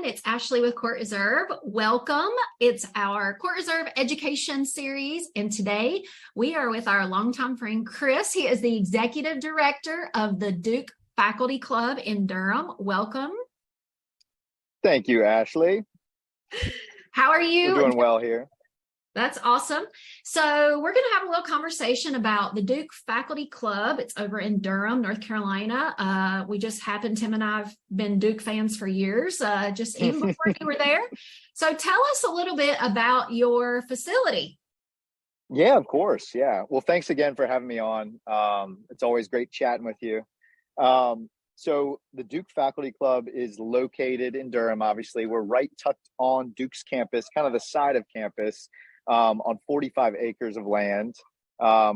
everyone. It's Ashley with CourtReserve. Welcome. It's our CourtReserve education series. And today we are with our longtime friend, Chris. He is the executive director of the Duke Faculty Club in Durham. Welcome. Thank you, Ashley. How are you? We're doing well here. That's awesome. So we're going to have a little conversation about the Duke Faculty Club. It's over in Durham, North Carolina. Tim and I have been Duke fans for years, just even before you were there. So tell us a little bit about your facility. Yeah, of course. Yeah. Well, thanks again for having me on. It's always great chatting with you. So the Duke Faculty Club is located in Durham. Obviously, we're right tucked on Duke's campus, kind of the side of campus. On 45 acres of land.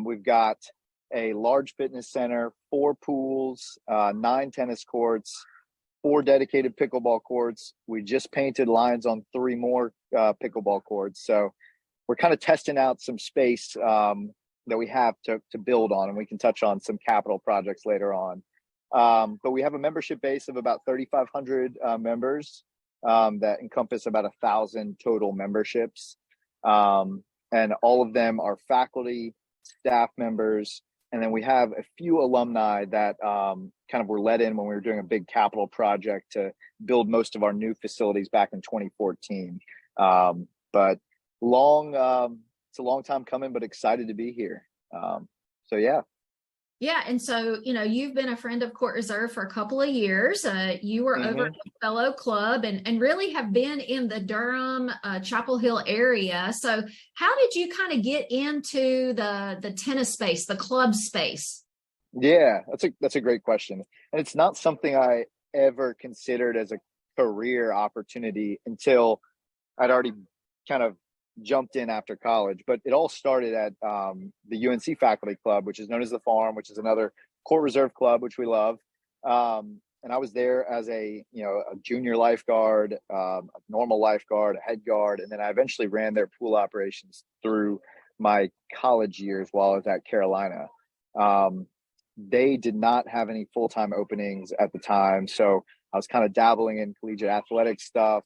We've got a large fitness center, 4 pools, 9 tennis courts, 4 dedicated pickleball courts. We just painted lines on 3 more pickleball courts. So we're kind of testing out some space that we have to build on, and we can touch on some capital projects later on. But we have a membership base of about 3,500 members that encompass about 1,000 total memberships. And all of them are faculty, staff members, and then we have a few alumni that kind of were let in when we were doing a big capital project to build most of our new facilities back in 2014. But it's a long time coming, but excited to be here. So yeah. Yeah. And so, you've been a friend of CourtReserve for a couple of years. You were over at the fellow club and really have been in the Durham, Chapel Hill area. So how did you kind of get into the tennis space, the club space? Yeah, that's a great question. And it's not something I ever considered as a career opportunity until I'd already kind of jumped in after college. But it all started at the UNC Faculty Club, which is known as the Farm, which is another CourtReserve club, which we love. And I was there as a junior lifeguard, a normal lifeguard, a head guard, and then I eventually ran their pool operations through my college years while I was at Carolina. They did not have any full-time openings at the time, so I was kind of dabbling in collegiate athletic stuff.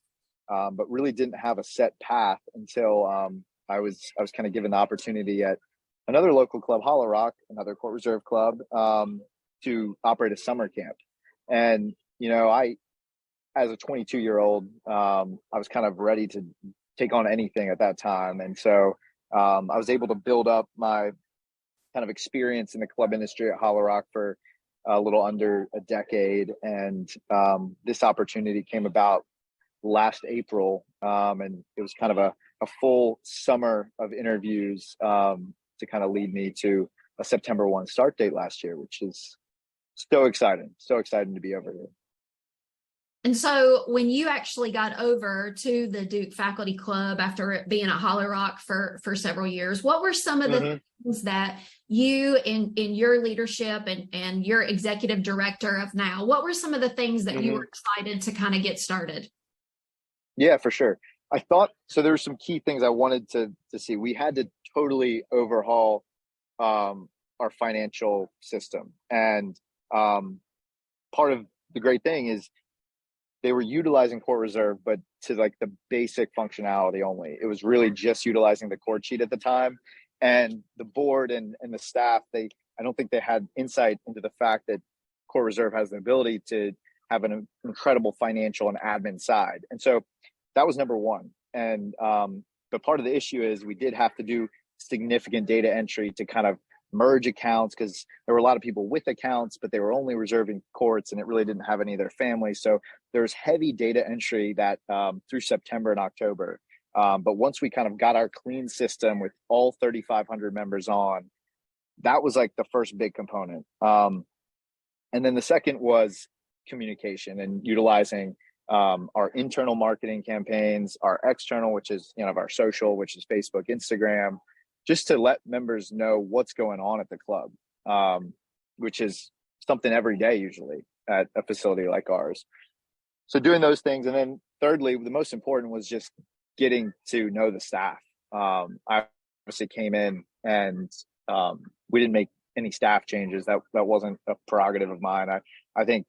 But really didn't have a set path until I was kind of given the opportunity at another local club, Hollow Rock, another CourtReserve club, to operate a summer camp. And I, as a 22-year-old, I was kind of ready to take on anything at that time, and so I was able to build up my kind of experience in the club industry at Hollow Rock for a little under a decade, and this opportunity came about last April, and it was kind of a full summer of interviews to kind of lead me to a September 1 start date last year, which is so exciting to be over here. And so when you actually got over to the Duke Faculty Club after being at Hollow Rock for several years, what were some of the things that you in your leadership and your executive director of now, what were some of the things that you were excited to kind of get started? Yeah, for sure. I thought, so there were some key things I wanted to see. We had to totally overhaul our financial system. And part of the great thing is they were utilizing CourtReserve, but to like the basic functionality only. It was really just utilizing the court sheet at the time. And the board and the staff, I don't think they had insight into the fact that CourtReserve has the ability to have an incredible financial and admin side. And so that was number one. And but part of the issue is we did have to do significant data entry to kind of merge accounts, because there were a lot of people with accounts, but they were only reserving courts and it really didn't have any of their families. So there's heavy data entry that through September and October. But once we kind of got our clean system with all 3,500 members on, that was like the first big component. And then the second was communication and utilizing our internal marketing campaigns, our external, which is our social, which is Facebook, Instagram, just to let members know what's going on at the club, which is something every day usually at a facility like ours. So doing those things. And then thirdly, the most important was just getting to know the staff. I obviously came in and we didn't make any staff changes. That wasn't a prerogative of mine. I think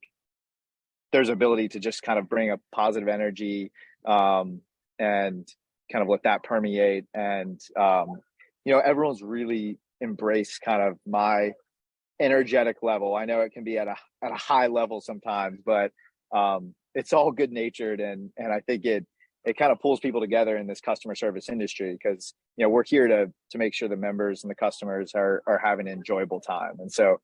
there's ability to just kind of bring a positive energy, and kind of let that permeate. And, everyone's really embraced kind of my energetic level. I know it can be at a high level sometimes, but it's all good natured, and I think it kind of pulls people together in this customer service industry, because we're here to make sure the members and the customers are having an enjoyable time. And so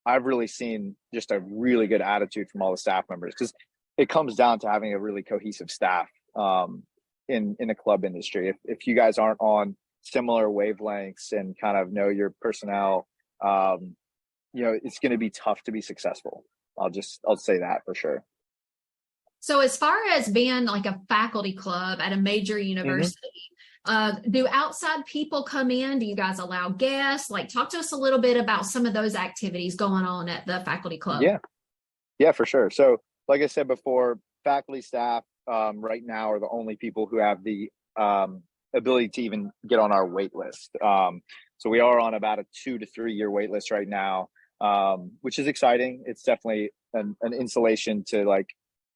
I've really seen just a really good attitude from all the staff members, because it comes down to having a really cohesive staff in the club industry. If you guys aren't on similar wavelengths and kind of know your personnel, it's going to be tough to be successful. I'll say that for sure. So as far as being like a faculty club at a major university, do outside people come in? Do you guys allow guests? Like, talk to us a little bit about some of those activities going on at the faculty club. Yeah, for sure. So like I said before, faculty staff right now are the only people who have the ability to even get on our wait list. So we are on about a 2 to 3 year wait list right now, which is exciting. It's definitely an insulation to, like,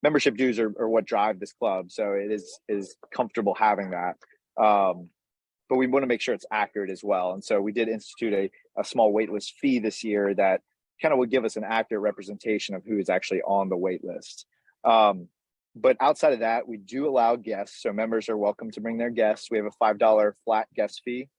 membership dues are what drive this club. So it is comfortable having that. But we want to make sure it's accurate as well. And so we did institute a small waitlist fee this year that kind of would give us an accurate representation of who is actually on the wait list. But outside of that, we do allow guests. So members are welcome to bring their guests. We have a $5 flat guest fee,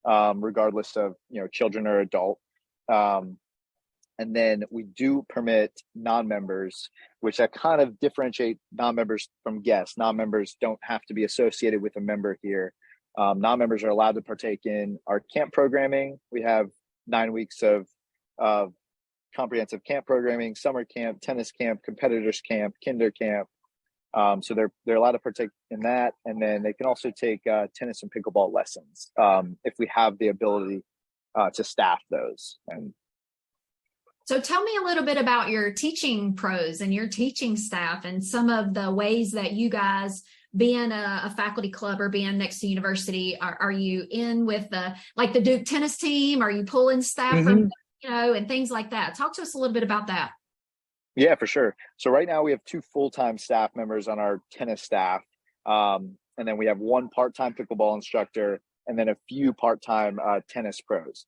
regardless of, children or adult. And then we do permit non-members, which that kind of differentiate non-members from guests. Non-members don't have to be associated with a member here. Non-members are allowed to partake in our camp programming. We have 9 weeks of comprehensive camp programming, summer camp, tennis camp, competitors camp, kinder camp. So they're allowed to partake in that. And then they can also take tennis and pickleball lessons if we have the ability to staff those. And so tell me a little bit about your teaching pros and your teaching staff and some of the ways that you guys, being a faculty club or being next to university, are you in with the Duke tennis team? Are you pulling staff from, and things like that? Talk to us a little bit about that. Yeah, for sure. So right now we have 2 full-time staff members on our tennis staff. And then we have 1 part-time pickleball instructor and then a few part-time tennis pros.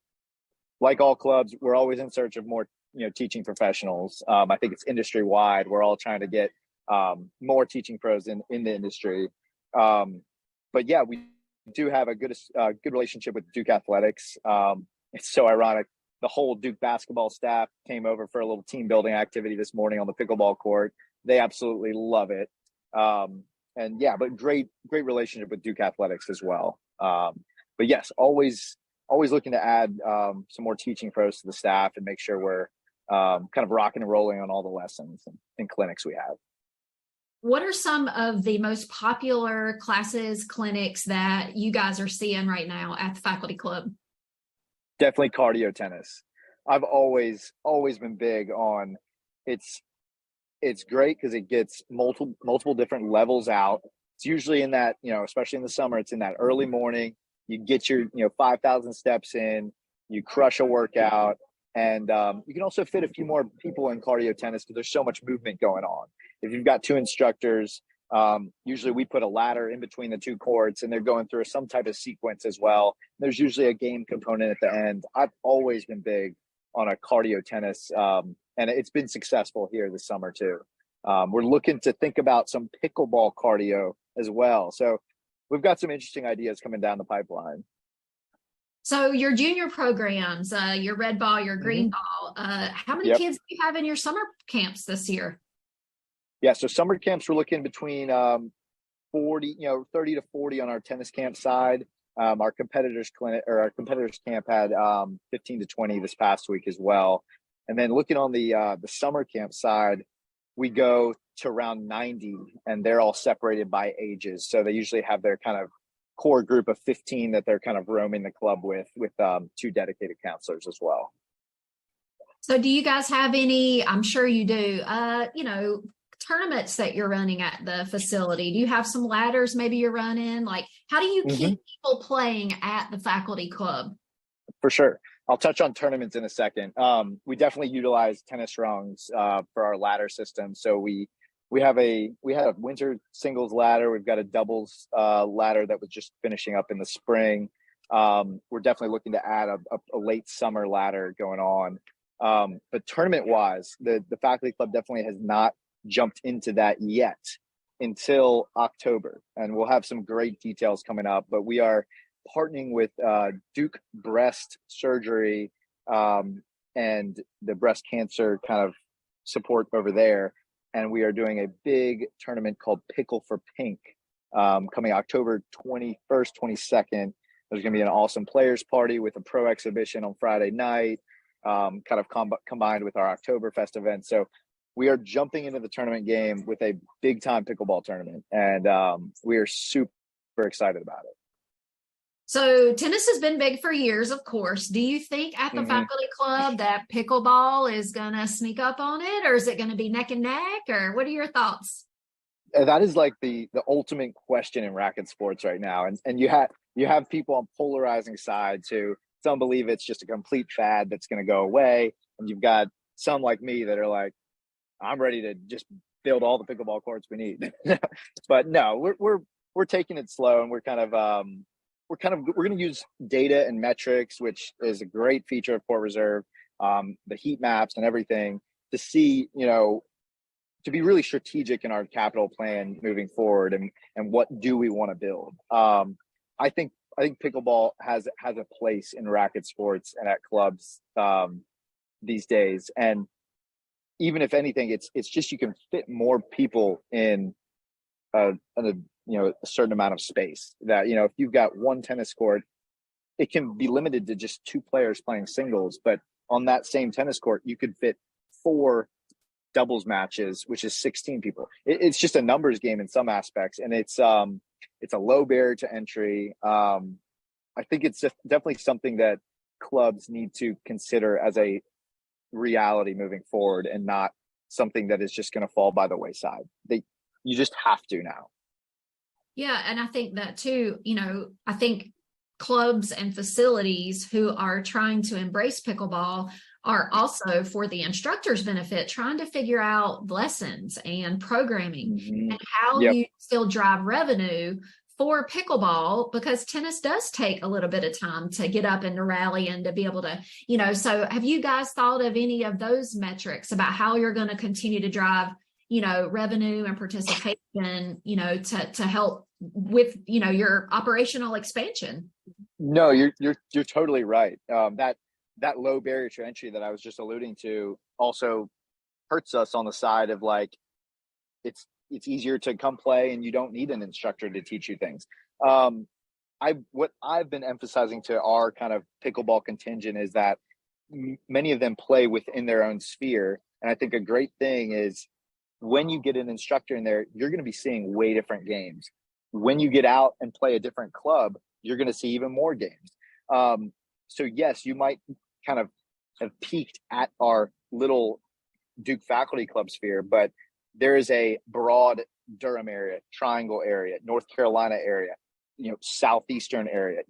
Like all clubs, we're always in search of more teaching professionals. I think it's industry wide. We're all trying to get more teaching pros in the industry. But yeah, we do have a good relationship with Duke Athletics. It's so ironic. The whole Duke basketball staff came over for a little team building activity this morning on the pickleball court. They absolutely love it. And yeah, but great relationship with Duke Athletics as well. But yes, always looking to add some more teaching pros to the staff and make sure we're kind of rocking and rolling on all the lessons and clinics we have. What are some of the most popular classes, clinics that you guys are seeing right now at the faculty club? Definitely cardio tennis. I've always been big on it's great because it gets multiple different levels out. It's usually in that, especially in the summer, it's in that early morning. You get your 5,000 steps in, you crush a workout, and you can also fit a few more people in cardio tennis because there's so much movement going on. If you've got 2 instructors, usually we put a ladder in between the 2 courts and they're going through some type of sequence as well. There's usually a game component at the end. I've always been big on a cardio tennis, and it's been successful here this summer too. We're looking to think about some pickleball cardio as well. So we've got some interesting ideas coming down the pipeline. So your junior programs, your red ball, your green ball, how many kids do you have in your summer camps this year? Yeah, so summer camps, we're looking between 30 to 40 on our tennis camp side. Our competitors camp had 15 to 20 this past week as well. And then looking on the summer camp side, we go to around 90, and they're all separated by ages. So they usually have their kind of core group of 15 that they're kind of roaming the club with 2 dedicated counselors as well. So do you guys have any, I'm sure you do, tournaments that you're running at the facility? Do you have some ladders maybe you're running? Like, how do you keep people playing at the faculty club? For sure. I'll touch on tournaments in a second. We definitely utilize tennis rungs for our ladder system. So we had a winter singles ladder. We've got a doubles ladder that was just finishing up in the spring. We're definitely looking to add a late summer ladder going on. But tournament wise, the faculty club definitely has not jumped into that yet until October, and we'll have some great details coming up. But we are partnering with Duke Breast Surgery and the breast cancer kind of support over there, and we are doing a big tournament called Pickle for Pink coming October 21st, 22nd. There's going to be an awesome players party with a pro exhibition on Friday night, kind of combined with our Oktoberfest event. So we are jumping into the tournament game with a big time pickleball tournament, and we are super excited about it. So tennis has been big for years, of course. Do you think at the faculty club that pickleball is going to sneak up on it, or is it going to be neck and neck, or what are your thoughts? That is like the ultimate question in racket sports right now. And you have people on polarizing sides who some believe it's just a complete fad that's going to go away. And you've got some like me that are like, I'm ready to just build all the pickleball courts we need. But no, we're taking it slow, and we're going to use data and metrics, which is a great feature of CourtReserve, the heat maps and everything, to see, to be really strategic in our capital plan moving forward, and what do we want to build. I think pickleball has a place in racket sports and at clubs these days. And even if anything, it's just you can fit more people in a certain amount of space. That if you've got one tennis court, it can be limited to just 2 players playing singles, but on that same tennis court you could fit 4 doubles matches, which is 16 people. It's just a numbers game in some aspects, and it's a low barrier to entry. I think it's just definitely something that clubs need to consider as a reality moving forward, and not something that is just going to fall by the wayside. You just have to now. Yeah, and I think that too, I think clubs and facilities who are trying to embrace pickleball are also, for the instructor's benefit, trying to figure out lessons and programming and how you still drive revenue for pickleball, because tennis does take a little bit of time to get up and to rally and to be able to, so have you guys thought of any of those metrics about how you're going to continue to drive revenue and participation, to help with, your operational expansion? No, you're totally right. That low barrier to entry that I was just alluding to also hurts us on the side of like, it's easier to come play and you don't need an instructor to teach you things. What I've been emphasizing to our kind of pickleball contingent is that many of them play within their own sphere. And I think a great thing is, when you get an instructor in there, you're going to be seeing way different games. When you get out and play a different club, you're going to see even more games. So yes, you might kind of have peaked at our little Duke faculty club sphere, but there is a broad Durham area, Triangle area, North Carolina area, Southeastern area.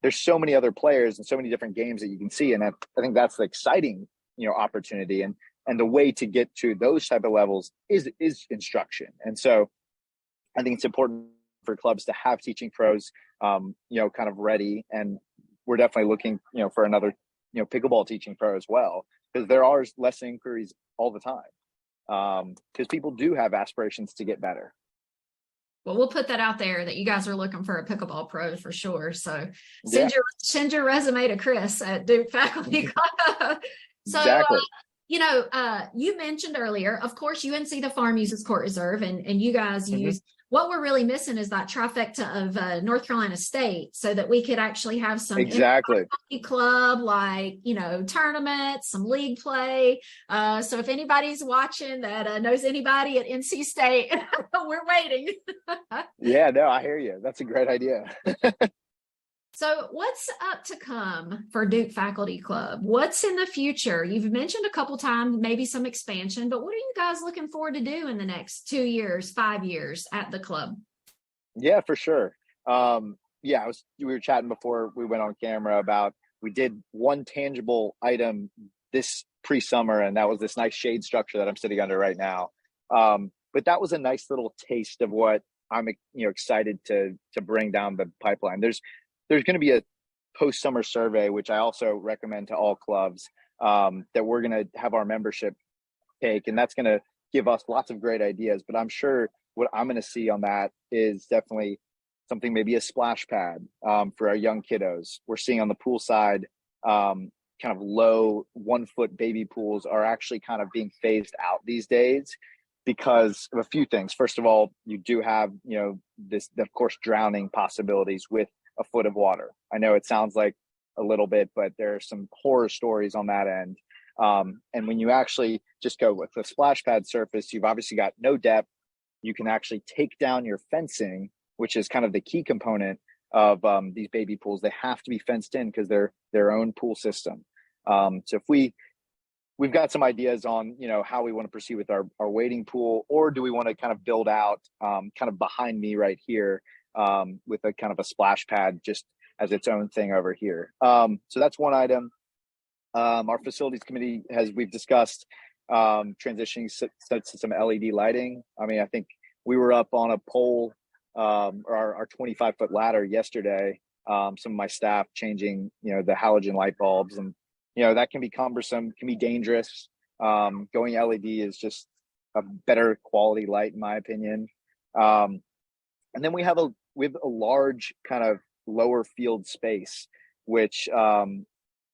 There's so many other players and so many different games that you can see. And I think that's the exciting, opportunity. And the way to get to those type of levels is instruction. And so I think it's important for clubs to have teaching pros, kind of ready. And we're definitely looking, for another, pickleball teaching pro as well, because there are less inquiries all the time, because people do have aspirations to get better. Well, we'll put that out there that you guys are looking for a pickleball pro for sure. So send your resume to Chris at Duke Faculty Club. So, exactly. You mentioned earlier, of course, UNC the Farm uses CourtReserve, and you guys use, what we're really missing is that trifecta of North Carolina State, so that we could actually have some club, like, tournaments, some league play. So if anybody's watching that knows anybody at NC State, we're waiting. Yeah, no, I hear you. That's a great idea. So what's up to come for Duke Faculty Club? What's in the future? You've mentioned a couple times, maybe some expansion, but what are you guys looking forward to do in the next 2 years, 5 years at the club? Yeah, for sure. We were chatting before we went on camera about we did one tangible item this pre-summer, and that was this nice shade structure that I'm sitting under right now. But that was a nice little taste of what I'm excited to bring down the pipeline. There's going to be a post-summer survey, which I also recommend to all clubs, that we're going to have our membership take, and that's going to give us lots of great ideas. But I'm sure what I'm going to see on that is definitely something, maybe a splash pad for our young kiddos. We're seeing on the pool side, kind of low 1 foot baby pools are actually kind of being phased out these days because of a few things. First of all, you do have, this, of course, drowning possibilities with a foot of water. I know it sounds like a little bit, but there are some horror stories on that end. And when you actually just go with the splash pad surface, you've obviously got no depth. You can actually take down your fencing, which is kind of the key component of these baby pools. They have to be fenced in because they're their own pool system. So if we've got some ideas on, how we want to proceed with our wading pool, or do we want to kind of build out kind of behind me right here with a kind of a splash pad just as its own thing over here. So that's one item. Our facilities committee we've discussed transitioning to some LED lighting. I mean, I think we were up on a pole, or our 25-foot ladder yesterday. Some of my staff changing, the halogen light bulbs, and that can be cumbersome, can be dangerous. Going LED is just a better quality light, in my opinion. And then we have a large kind of lower field space, which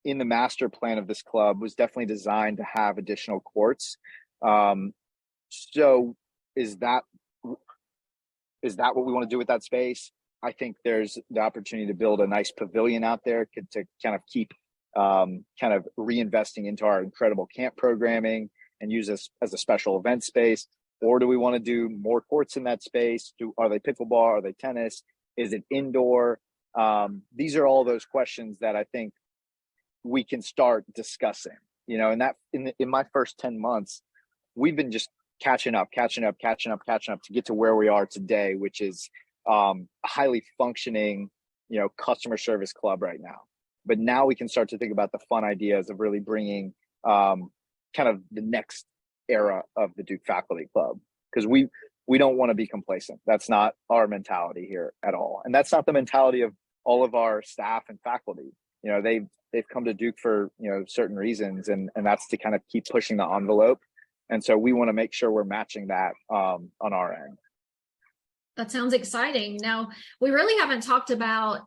in the master plan of this club was definitely designed to have additional courts. So is that what we want to do with that space? I think there's the opportunity to build a nice pavilion out there to kind of keep kind of reinvesting into our incredible camp programming and use this as a special event space. Or do we want to do more courts in that space? Are they pickleball? Are they tennis? Is it indoor? These are all those questions that I think we can start discussing. And that in my first 10 months, we've been just catching up to get to where we are today, which is a highly functioning, customer service club right now. But now we can start to think about the fun ideas of really bringing kind of the next era of the Duke Faculty Club, because we don't want to be complacent. That's not our mentality here at all, and that's not the mentality of all of our staff and faculty. They've come to Duke for certain reasons, and that's to kind of keep pushing the envelope. And so we want to make sure we're matching that on our end. That sounds exciting. Now, we really haven't talked about,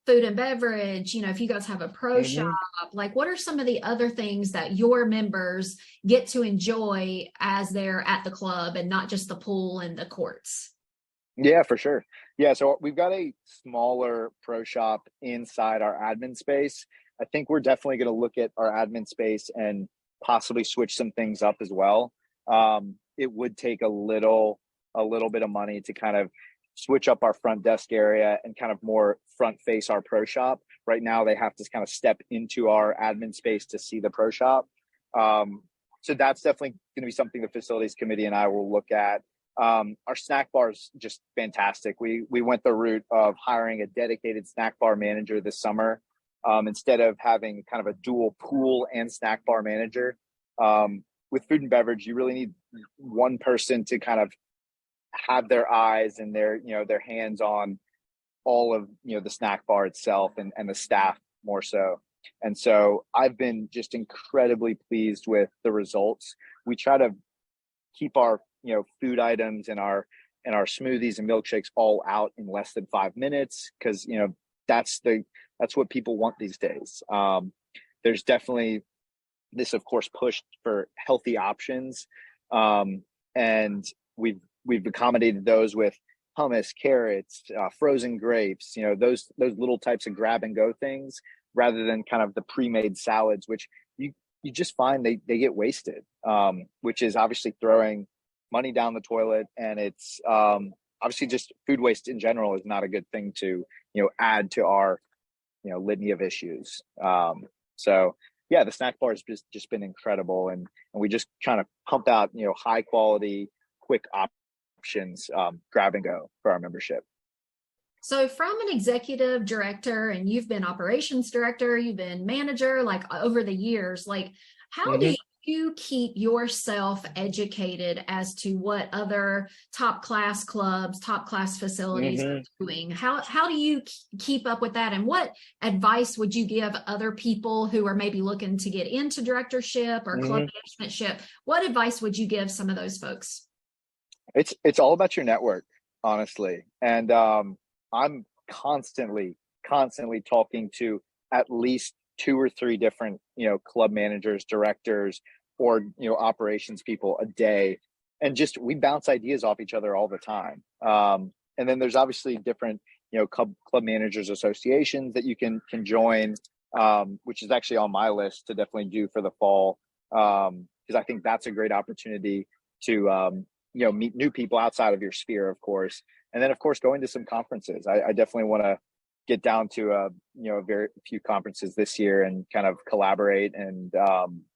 food and beverage, if you guys have a pro shop, like what are some of the other things that your members get to enjoy as they're at the club and not just the pool and the courts? Yeah, for sure. Yeah, so we've got a smaller pro shop inside our admin space. I think we're definitely going to look at our admin space and possibly switch some things up as well. It would take a little bit of money to kind of switch up our front desk area and kind of more front face our pro shop. Right now, they have to kind of step into our admin space to see the pro shop. So that's definitely going to be something the facilities committee and I will look at. Our snack bar is just fantastic. We went the route of hiring a dedicated snack bar manager this summer, instead of having kind of a dual pool and snack bar manager. With food and beverage, you really need one person to kind of have their eyes and their hands on all of the snack bar itself and the staff more so. And so I've been just incredibly pleased with the results. We try to keep our food items and our smoothies and milkshakes all out in less than 5 minutes, because that's what people want these days. There's definitely this, of course, push for healthy options, and we've accommodated those with hummus, carrots, frozen grapes, those little types of grab and go things, rather than kind of the pre-made salads, which you just find they get wasted, which is obviously throwing money down the toilet. And it's obviously just food waste in general is not a good thing to add to our litany of issues. So yeah, the snack bar has just been incredible, and we just kind of pump out high quality, quick options, grab and go for our membership. So from an executive director, and you've been operations director, you've been manager, like over the years, like how do you keep yourself educated as to what other top class clubs, top class facilities are doing? How do you keep up with that? And what advice would you give other people who are maybe looking to get into directorship or club managementship? What advice would you give some of those folks? It's all about your network, honestly. And I'm constantly talking to at least 2 or 3 different, club managers, directors, or, operations people a day. And just, we bounce ideas off each other all the time. And then there's obviously different, club managers associations that you can join, which is actually on my list to definitely do for the fall. Because I think that's a great opportunity to, meet new people outside of your sphere, of course. And then, of course, going to some conferences. I definitely want to get down to a very few conferences this year and kind of collaborate and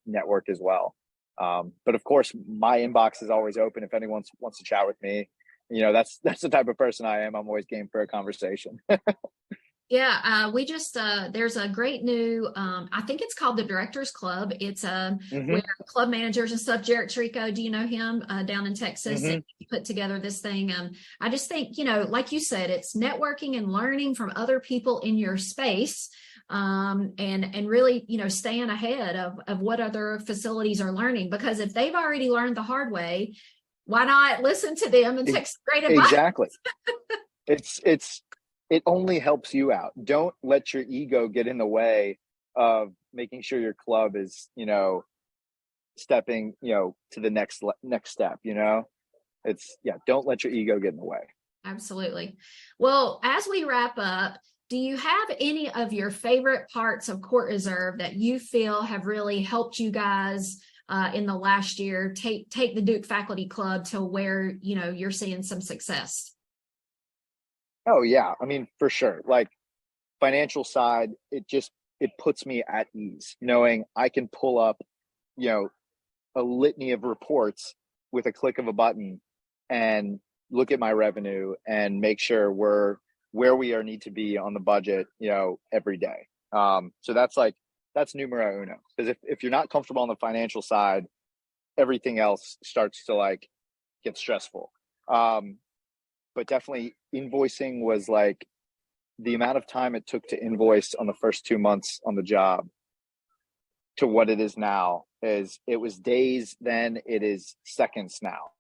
network as well. But of course, my inbox is always open if anyone wants to chat with me. That's the type of person I am. I'm always game for a conversation. Yeah, we just there's a great new I think it's called the Directors Club. It's where club managers and stuff. Jarrett Trico, do you know him down in Texas? And he put together this thing. I just think, like you said, it's networking and learning from other people in your space. And really, staying ahead of what other facilities are learning, because if they've already learned the hard way, why not listen to them and take some great advice? Exactly. It only helps you out. Don't let your ego get in the way of making sure your club is, stepping, to the next step, don't let your ego get in the way. Absolutely. Well, as we wrap up, do you have any of your favorite parts of CourtReserve that you feel have really helped you guys in the last year take the Duke Faculty Club to where, you're seeing some success? Oh yeah. I mean, for sure. Like, financial side, it puts me at ease knowing I can pull up, a litany of reports with a click of a button and look at my revenue and make sure we're where we need to be on the budget, every day. So that's numero uno. Because if you're not comfortable on the financial side, everything else starts to get stressful. But definitely invoicing was the amount of time it took to invoice on the first 2 months on the job to what it is now it was days then, it is seconds now.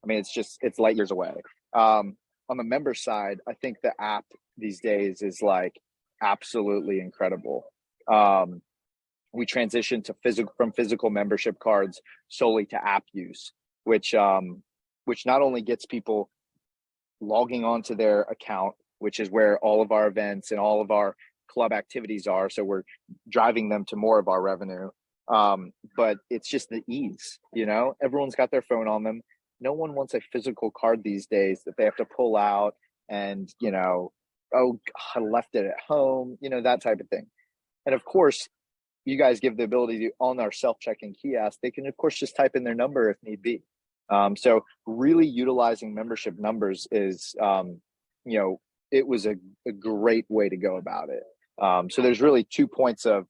I mean, it's light years away. On the member side, I think the app these days is absolutely incredible. We transitioned from physical membership cards solely to app use, which not only gets people logging onto their account, which is where all of our events and all of our club activities are. So we're driving them to more of our revenue. But it's just the ease, everyone's got their phone on them. No one wants a physical card these days that they have to pull out and, oh, I left it at home, that type of thing. And of course, you guys give the ability to, on our self-checking kiosk, they can, of course, just type in their number if need be. So really utilizing membership numbers is, it was a great way to go about it. So there's really 2 points of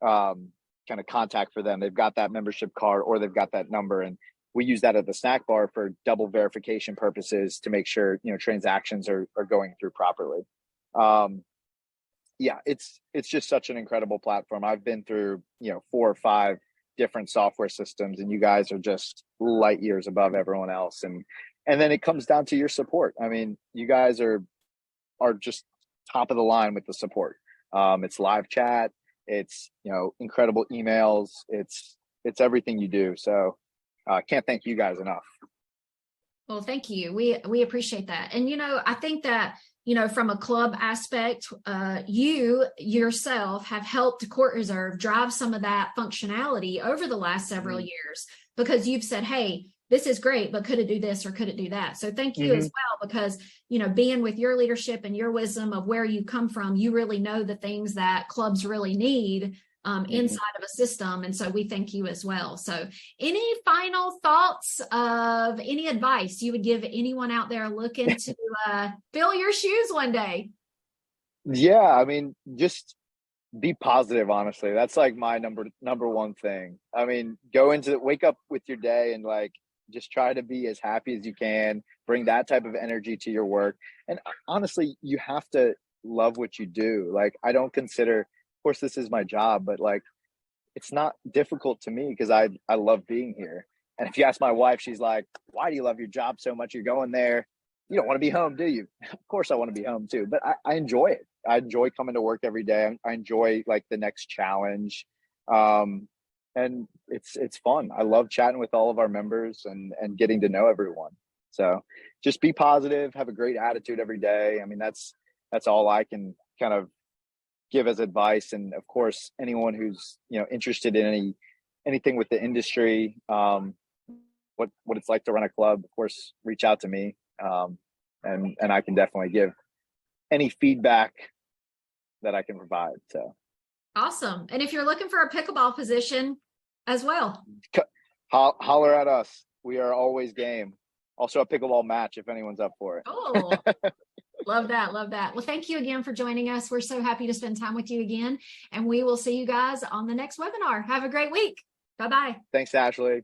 kind of contact for them. They've got that membership card or they've got that number. And we use that at the snack bar for double verification purposes to make sure, transactions are going through properly. Yeah, it's just such an incredible platform. I've been through, 4 or 5 different software systems, and you guys are just light years above everyone else. And then it comes down to your support. I mean, you guys are just top of the line with the support. It's live chat, it's, incredible emails, it's everything you do. So can't thank you guys enough. Well, thank you. We appreciate that. And, I think that, from a club aspect, you yourself have helped CourtReserve drive some of that functionality over the last several years, because you've said, hey, this is great, but could it do this or could it do that? So thank you as well, because, being with your leadership and your wisdom of where you come from, you really know the things that clubs really need inside of a system. And so we thank you as well. So any final thoughts of any advice you would give anyone out there looking to fill your shoes one day. Yeah, I mean, just be positive, honestly. That's like my number one thing. I mean, wake up with your day and like just try to be as happy as you can, bring that type of energy to your work. And honestly, you have to love what you do. Like, I don't consider, of course, this is my job, but like, it's not difficult to me because I love being here. And if you ask my wife, she's like, "Why do you love your job so much? You're going there. You don't want to be home, do you?" Of course, I want to be home too, but I enjoy it. I enjoy coming to work every day. I enjoy like the next challenge, and it's fun. I love chatting with all of our members and getting to know everyone. So just be positive, have a great attitude every day. I mean, that's all I can kind of give as advice. And of course, anyone who's interested in anything with the industry, what it's like to run a club, of course, reach out to me, and I can definitely give any feedback that I can provide. So awesome. And if you're looking for a pickleball position as well, holler at us. We are always game. Also a pickleball match if anyone's up for it. Oh, love that. Love that. Well, thank you again for joining us. We're so happy to spend time with you again, and we will see you guys on the next webinar. Have a great week. Bye-bye. Thanks, Ashley.